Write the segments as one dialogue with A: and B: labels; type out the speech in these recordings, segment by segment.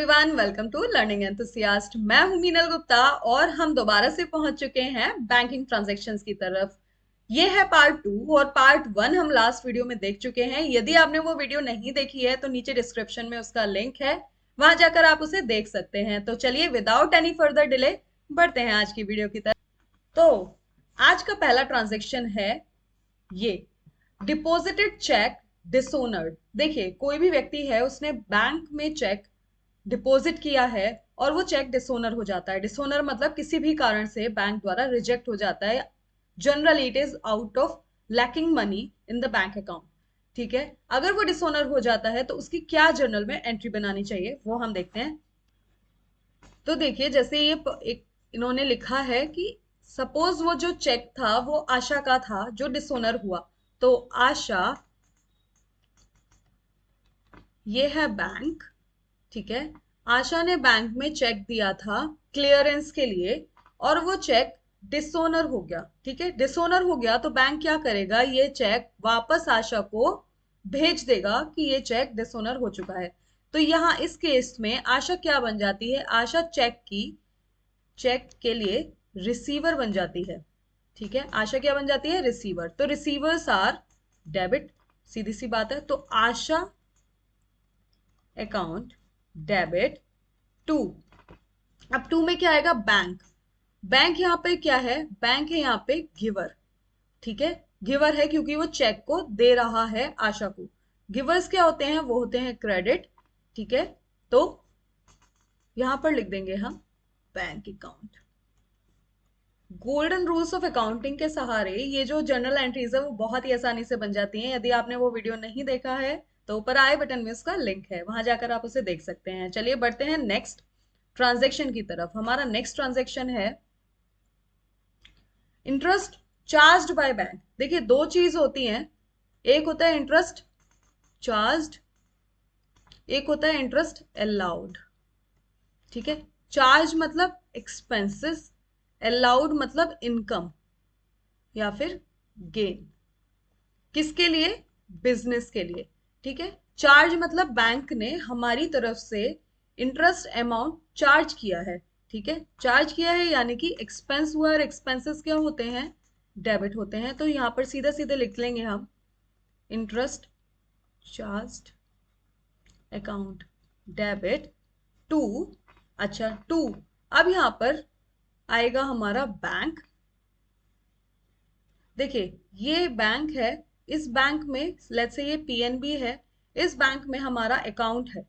A: Everyone, welcome to learning enthusiast. मैं हूं मीनल गुप्ता और हम दोबारा से पहुंच चुके हैं बैंकिंग ट्रांजैक्शंस की तरफ। ये है पार्ट 2 और पार्ट 1 हम लास्ट वीडियो में देख चुके हैं। यदि आपने वो वीडियो नहीं देखी है तो नीचे डिस्क्रिप्शन में उसका लिंक है, वहां जाकर आप उसे देख सकते हैं। तो चलिए विदाउट एनी फर्दर डिले बढ़ते हैं आज की वीडियो की तरफ। तो आज का पहला ट्रांजेक्शन है ये, डिपॉजिटेड चेक डिसोनर्ड। देखिए, कोई भी व्यक्ति है, उसने बैंक में चेक डिपॉजिट किया है और वो चेक डिसोनर हो जाता है। डिसोनर मतलब किसी भी कारण से बैंक द्वारा रिजेक्ट हो जाता है। Generally it is out of lacking money in the bank account. ठीक है, अगर वो डिसोनर हो जाता है तो उसकी क्या जर्नल में एंट्री बनानी चाहिए वो हम देखते हैं। तो देखिए, जैसे ये एक इन्होंने लिखा है कि सपोज वो जो चेक था वो आशा का था जो डिसोनर हुआ। तो आशा, ये है बैंक। ठीक है, आशा ने बैंक में चेक दिया था क्लियरेंस के लिए और वो चेक डिसोनर हो गया। ठीक है, डिसोनर हो गया तो बैंक क्या करेगा, ये चेक वापस आशा को भेज देगा कि ये चेक डिसोनर हो चुका है। तो यहाँ इस केस में आशा क्या बन जाती है, आशा चेक के लिए रिसीवर बन जाती है। ठीक है, आशा क्या बन जाती है, रिसीवर। तो रिसीवर्स आर डेबिट, सीधी सी बात है। तो आशा अकाउंट डेबिट टू। अब टू में क्या आएगा, बैंक। बैंक यहाँ पे क्या है, बैंक है यहाँ पे गिवर। ठीक है, गिवर है क्योंकि वो चेक को दे रहा है आशा को। गिवर्स क्या होते हैं, वो होते हैं क्रेडिट। ठीक है, तो यहां पर लिख देंगे हम bank account. Golden rules of accounting के सहारे ये जो जर्नल एंट्रीज है वो बहुत ही आसानी से बन जाती हैं। यदि आपने वो वीडियो नहीं देखा है तो ऊपर आई बटन में उसका लिंक है, वहां जाकर आप उसे देख सकते हैं। चलिए बढ़ते हैं नेक्स्ट ट्रांजैक्शन की तरफ। हमारा नेक्स्ट ट्रांजैक्शन है इंटरेस्ट चार्ज्ड बाय बैंक। देखिए, दो चीज होती हैं, एक होता है इंटरेस्ट चार्ज्ड, एक होता है इंटरेस्ट अलाउड। ठीक है, चार्ज मतलब एक्सपेंसेस, अलाउड मतलब इनकम या फिर गेन। किसके लिए, बिजनेस के लिए। ठीक है, चार्ज मतलब बैंक ने हमारी तरफ से इंटरेस्ट अमाउंट चार्ज किया है। ठीक है, चार्ज किया है यानी कि एक्सपेंस हुआ, और एक्सपेंसेस क्या होते हैं, डेबिट होते हैं। तो यहां पर सीधे सीधे लिख लेंगे हम interest charged account debit to. अच्छा, टू। अब यहां पर आएगा हमारा बैंक। देखिए, ये बैंक है, इस बैंक में लेट्स से ये पीएनबी है, इस बैंक में हमारा अकाउंट है।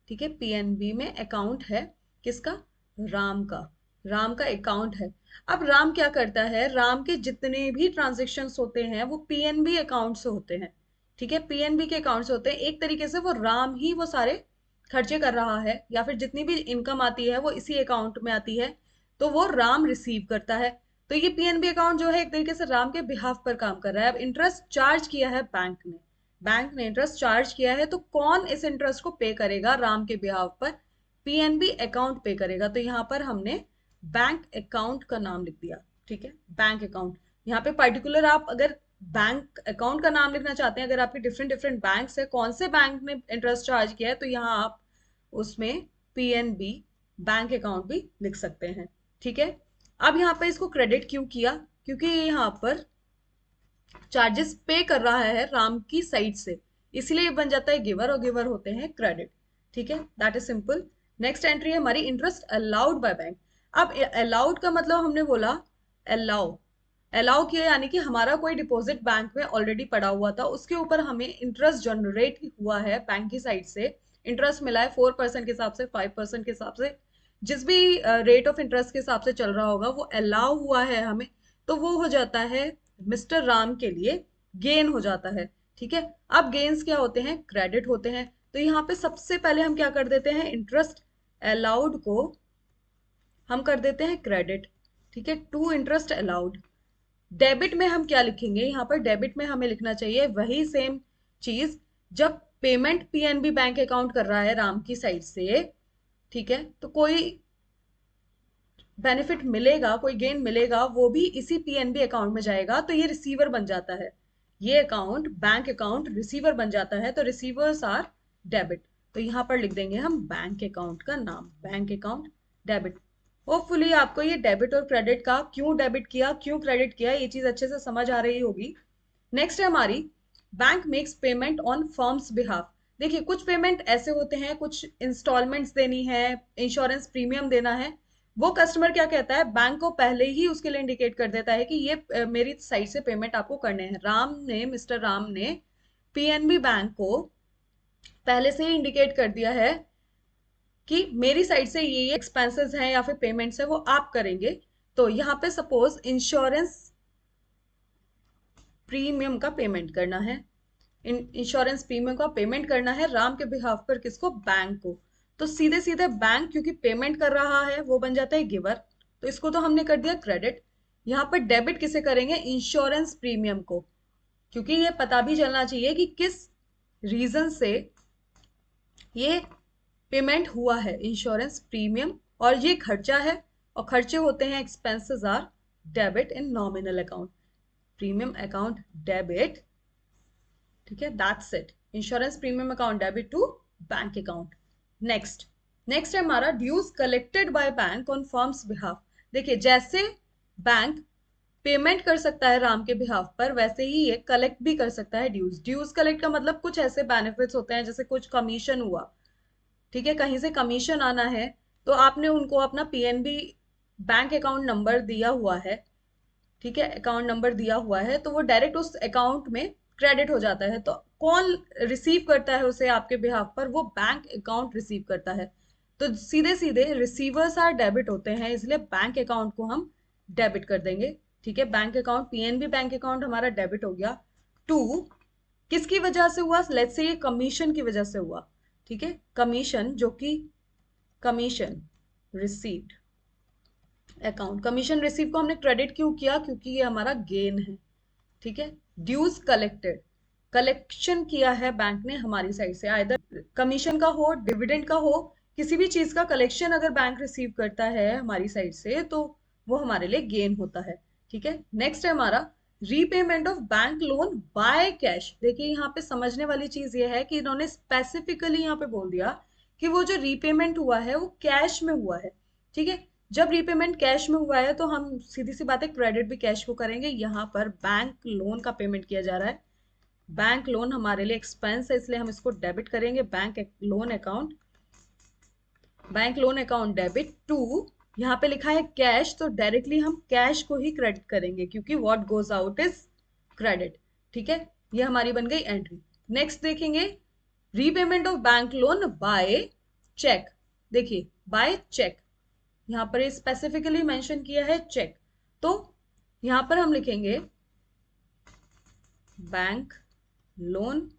A: ठीक है, पीएनबी में अकाउंट है किसका, राम का। राम का अकाउंट है। अब राम क्या करता है, राम के जितने भी ट्रांजेक्शन्स होते हैं वो पीएनबी अकाउंट से होते हैं। ठीक है, पीएनबी के अकाउंट से होते हैं। एक तरीके से वो राम ही वो सारे खर्चे कर रहा है, या फिर जितनी भी इनकम आती है वो इसी अकाउंट में आती है, तो वो राम रिसीव करता है। तो ये पीएनबी अकाउंट जो है एक तरीके से राम के बिहाफ पर काम कर रहा है। अब इंटरेस्ट चार्ज किया है बैंक ने, बैंक ने इंटरेस्ट चार्ज किया है, तो कौन इस इंटरेस्ट को पे करेगा राम के बिहाफ पर, पीएनबी अकाउंट पे करेगा। तो यहाँ पर हमने बैंक अकाउंट का नाम लिख दिया। ठीक है, बैंक अकाउंट। यहाँ पे पर्टिकुलर आप अगर बैंक अकाउंट का नाम लिखना चाहते हैं, अगर आपके डिफरेंट डिफरेंट बैंक है, कौन से बैंक ने इंटरेस्ट चार्ज किया है, तो यहाँ आप उसमें पीएनबी बैंक अकाउंट भी लिख सकते हैं। ठीक है, अब यहाँ पे इसको क्रेडिट क्यों किया, क्योंकि यहाँ पर चार्जेस पे कर रहा है राम की साइड से, इसलिए बन जाता है गिवर, और गिवर होते हैं क्रेडिट। ठीक है, that is simple. Next entry है हमारी इंटरेस्ट अलाउड बाय बैंक। अब अलाउड का मतलब हमने बोला अलाउ, अलाउ किया यानी कि हमारा कोई डिपॉजिट बैंक में ऑलरेडी पड़ा हुआ था, उसके ऊपर हमें इंटरेस्ट जनरेट हुआ है बैंक की साइड से, इंटरेस्ट मिला है 4% के हिसाब से, 5% के हिसाब से, जिस भी रेट ऑफ इंटरेस्ट के हिसाब से चल रहा होगा वो अलाउ हुआ है हमें, तो वो हो जाता है मिस्टर राम के लिए गेन हो जाता है। ठीक है, अब गेन्स क्या होते हैं, क्रेडिट होते हैं। तो यहाँ पे सबसे पहले हम क्या कर देते हैं, इंटरेस्ट अलाउड को हम कर देते हैं क्रेडिट। ठीक है, टू इंटरेस्ट अलाउड। डेबिट में हम क्या लिखेंगे, यहाँ पर डेबिट में हमें लिखना चाहिए वही सेम चीज, जब पेमेंट पीएनबी बैंक अकाउंट कर रहा है राम की साइड से। ठीक है, तो कोई बेनिफिट मिलेगा, कोई गेन मिलेगा, वो भी इसी पीएनबी अकाउंट में जाएगा, तो ये रिसीवर बन जाता है। ये अकाउंट बैंक अकाउंट रिसीवर बन जाता है, तो रिसीवर्स आर डेबिट। तो यहाँ पर लिख देंगे हम बैंक अकाउंट का नाम, बैंक अकाउंट डेबिट। होपफुली आपको ये डेबिट और क्रेडिट का क्यों डेबिट किया क्यों क्रेडिट किया ये चीज अच्छे से समझ आ रही होगी। नेक्स्ट है हमारी bank makes payment on firm's behalf. देखिए कुछ पेमेंट ऐसे होते हैं, कुछ इंस्टॉलमेंट्स देनी है, इंश्योरेंस प्रीमियम देना है, वो कस्टमर क्या कहता है, बैंक को पहले ही उसके लिए इंडिकेट कर देता है कि ये मेरी साइड से पेमेंट आपको करने हैं। मिस्टर राम ने पीएनबी बैंक को पहले से ही इंडिकेट कर दिया है कि मेरी साइड से ये एक्सपेंसेस हैं या फिर पेमेंट्स है वो आप करेंगे। तो यहाँ पे सपोज इंश्योरेंस प्रीमियम का पेमेंट करना है, इंश्योरेंस प्रीमियम का पेमेंट करना है राम के बिहाफ पर, किसको, बैंक को। तो सीधे सीधे बैंक क्योंकि पेमेंट कर रहा है वो बन जाता है गिवर, तो इसको तो हमने कर दिया क्रेडिट। यहाँ पर डेबिट किसे करेंगे, इंश्योरेंस प्रीमियम को, क्योंकि ये पता भी चलना चाहिए कि किस रीजन से ये पेमेंट हुआ है, इंश्योरेंस प्रीमियम, और ये खर्चा है, और खर्चे होते हैं expenses are debit in nominal account, premium account debit, ठीक है, that's it, insurance premium account debit to bank account. Next है हमारा dues collected by bank on firm's behalf. देखिए जैसे बैंक पेमेंट कर सकता है राम के बिहाफ पर, वैसे ही ये कलेक्ट भी कर सकता है ड्यूज। ड्यूज कलेक्ट का मतलब कुछ ऐसे बेनिफिट्स होते हैं जैसे कुछ कमीशन हुआ, ठीक है, कहीं से कमीशन आना है, तो आपने उनको अपना पीएनबी बैंक अकाउंट नंबर दिया हुआ है, ठीक है, अकाउंट नंबर दिया हुआ है, तो वो डायरेक्ट उस अकाउंट में क्रेडिट हो जाता है। तो कौन रिसीव करता है उसे आपके बिहाफ पर, वो बैंक अकाउंट रिसीव करता है। तो सीधे सीधे रिसीवर्स आर डेबिट होते हैं, इसलिए बैंक अकाउंट को हम डेबिट कर देंगे, ठीक है। Bank account PNB bank account हमारा डेबिट हो गया। टू किसकी वजह से हुआ, लेट्स से ये कमीशन की वजह से हुआ, ठीक है, कमीशन, जो कि commission received account, commission receive को हमने क्रेडिट क्यों किया, क्योंकि ये हमारा गेन है, ठीक है। ड्यूज कलेक्टेड, कलेक्शन किया है बैंक ने हमारी साइड से, आइदर कमीशन का हो, डिविडेंड का हो, किसी भी चीज का कलेक्शन अगर बैंक रिसीव करता है हमारी साइड से तो वो हमारे लिए गेन होता है, ठीक है। नेक्स्ट है हमारा repayment of bank loan by cash. देखिए यहाँ पे समझने वाली चीज ये है कि इन्होंने स्पेसिफिकली यहाँ पे बोल दिया कि वो जो रीपेमेंट हुआ है वो कैश में हुआ है, ठीक है। जब रीपेमेंट कैश में हुआ है तो हम सीधी सी बात है क्रेडिट भी कैश को करेंगे। यहाँ पर बैंक लोन का पेमेंट किया जा रहा है, बैंक लोन हमारे लिए एक्सपेंस है, इसलिए हम इसको डेबिट करेंगे, bank loan account debit to, यहाँ पे लिखा है कैश, तो डायरेक्टली हम कैश को ही क्रेडिट करेंगे क्योंकि what goes out is credit, ठीक है। ये हमारी बन गई एंट्री। नेक्स्ट देखेंगे repayment of bank loan by cheque. देखिए बाय चेक, यहाँ पर स्पेसिफिकली मेंशन किया है चेक, तो यहाँ पर हम लिखेंगे bank loan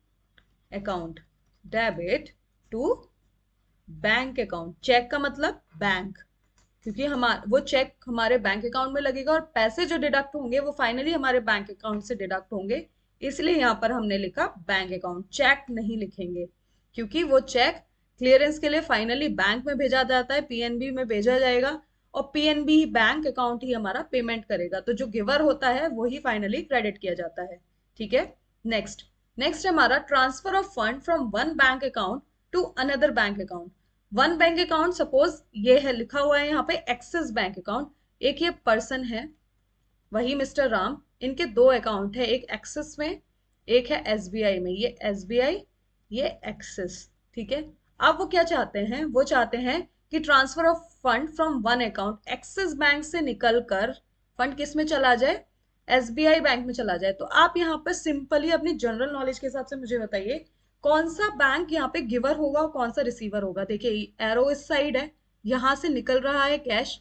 A: account debit to bank account. Cheque का मतलब बैंक, क्योंकि वो चेक हमारे बैंक अकाउंट में लगेगा और पैसे जो डिडक्ट होंगे वो फाइनली हमारे बैंक अकाउंट से डिडक्ट होंगे, इसलिए यहाँ पर हमने लिखा बैंक अकाउंट, चेक नहीं लिखेंगे क्योंकि वो चेक क्लियरेंस के लिए फाइनली बैंक में भेजा जाता है, पीएनबी में भेजा जाएगा, और पीएनबी बैंक अकाउंट ही हमारा पेमेंट करेगा, तो जो गिवर होता है वही फाइनली क्रेडिट किया जाता है, ठीक है। नेक्स्ट हमारा transfer of fund from one bank account to another bank account. One bank account suppose ये है, लिखा हुआ है यहाँ पे एक्सिस बैंक अकाउंट, एक ये पर्सन है वही मिस्टर राम, इनके दो अकाउंट है, एक एक्सिस में एक है एसबीआई में, ये एसबीआई ये एक्सिस, ठीक है। अब वो क्या चाहते हैं, वो चाहते हैं कि transfer of fund from one account, axis bank से निकल कर फंड किस में चला जाए, एसबीआई बैंक में चला जाए। तो आप यहाँ पर सिंपली अपनी जनरल नॉलेज के हिसाब से मुझे बताइए कौन सा बैंक यहाँ पे गिवर होगा और कौन सा रिसीवर होगा। देखिए एरो इस साइड है, यहाँ से निकल रहा है कैश,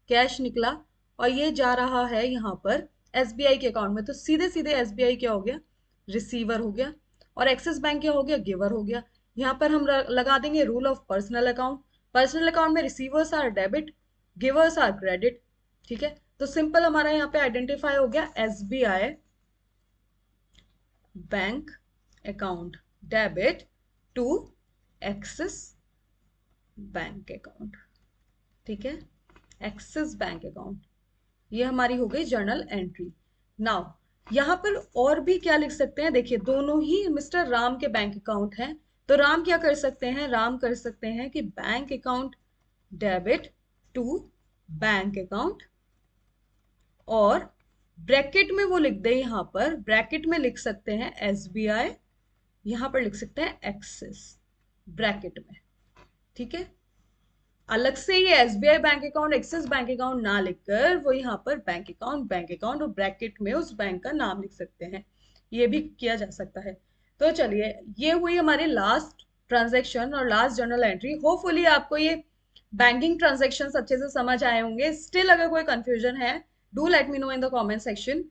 A: कैश निकला और ये जा रहा है यहाँ पर एसबीआई के अकाउंट में, तो सीधे सीधे एसबीआई क्या हो गया, रिसीवर हो गया, और एक्सिस बैंक क्या हो गया, गिवर हो गया। यहाँ पर हम लगा देंगे rule of personal account, personal account में receivers are debit, givers are credit, ठीक है। तो सिंपल हमारा यहाँ पे आइडेंटिफाई हो गया SBI bank account debit to Axis bank account, ठीक है, एक्सिस बैंक अकाउंट, ये हमारी हो गई जर्नल एंट्री। नाउ यहाँ पर और भी क्या लिख सकते हैं, देखिए दोनों ही मिस्टर राम के बैंक अकाउंट हैं, तो राम क्या कर सकते हैं, राम कर सकते हैं कि bank account debit to bank account, और ब्रैकेट में वो लिख दे, यहां पर ब्रैकेट में लिख सकते हैं एसबीआई, यहां पर लिख सकते हैं एक्सिस ब्रैकेट में। ठीक है, अलग से ये SBI bank account axis bank account ना लिखकर वो यहाँ पर बैंक अकाउंट और ब्रैकेट में उस बैंक का नाम लिख सकते हैं, ये भी किया जा सकता है। तो चलिए, ये हुई हमारी लास्ट ट्रांजैक्शन और लास्ट जर्नल एंट्री। होपफुली आपको ये बैंकिंग ट्रांजैक्शन अच्छे से समझ आए होंगे। स्टिल अगर कोई कंफ्यूजन है, do let me know in the comment section,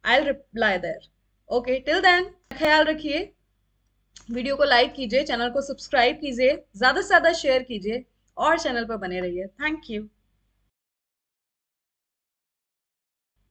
A: I will reply there. Okay, till then ख्याल रखिए, वीडियो को लाइक कीजिए, चैनल को सब्सक्राइब कीजिए, ज्यादा से ज्यादा शेयर कीजिए और चैनल पर बने रहिए। Thank you.